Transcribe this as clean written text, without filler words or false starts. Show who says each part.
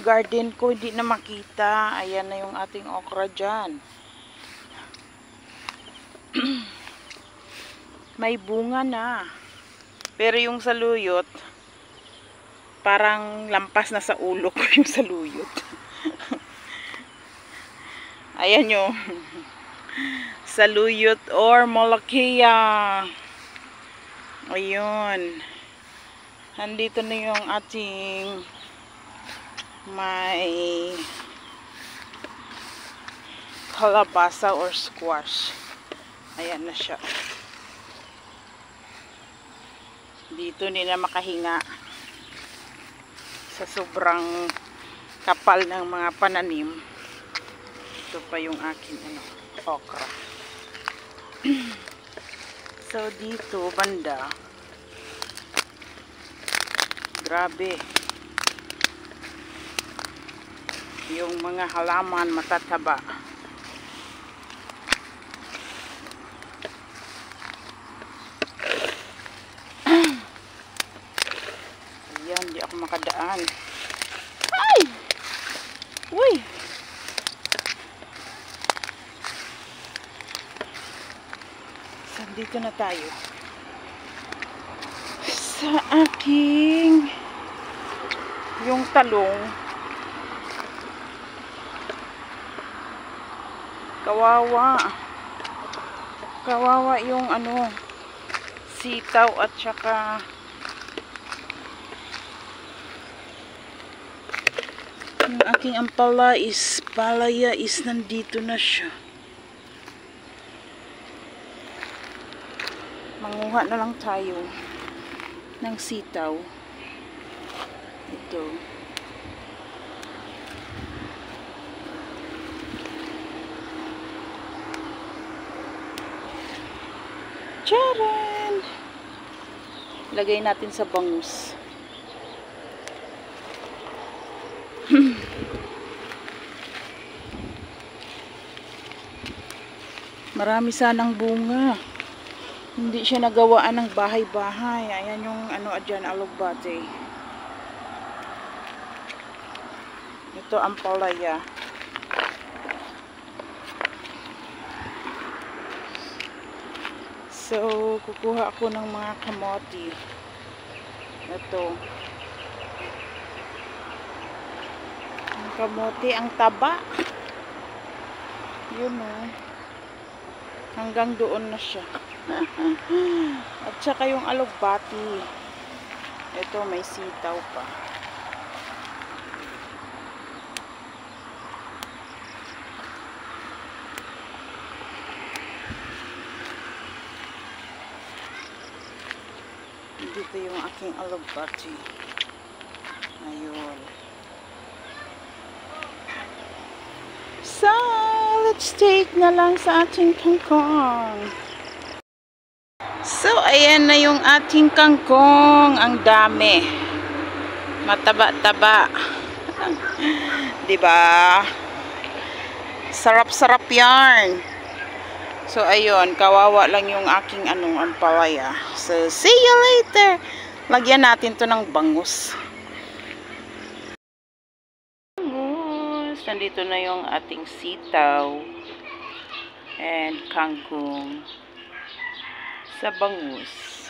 Speaker 1: garden ko, hindi na makita. Ayan na yung ating okra dyan. May bunga na. Pero yung saluyot, parang lampas na sa ulo ko yung saluyot. Ayan yung saluyot or Molokhia. Ayun. Nandito na yung ating may kalabasa or squash. Ayan na siya. Dito hindi na makahinga sa sobrang kapal ng mga pananim. Ito pa yung aking okra. So dito banda, grabe yung mga halaman matataba. Ayan, di ako makadaan. Ay! Uy! So, dito na tayo sa aking yung talong. Kawawa yung sitaw at saka yung aking palaya is nandito na siya. Manguha na lang tayo ng sitaw. Ito. Charan! Lagay natin sa bangus. Marami sanang bunga. Hindi siya nagawaan ng bahay-bahay. Ayan yung dyan, alugbate. Ito ang palaya. So, kukuha ako ng mga kamote. Ito. Ang kamote, ang taba. Yun hanggang doon na siya. At saka yung alugbati. Ito, may sitaw pa. Dito yung aking alugbati. Ayun. So, let's take na lang sa ating kangkong. So, ayan na yung ating kangkong. Ang dami. Mataba-taba. Diba? Sarap-sarap yarn. So, ayun. Kawawa lang yung aking ampalaya. So, see you later. Lagyan natin to ng bangus. Nandito na yung ating sitaw and kangkong sa bangus.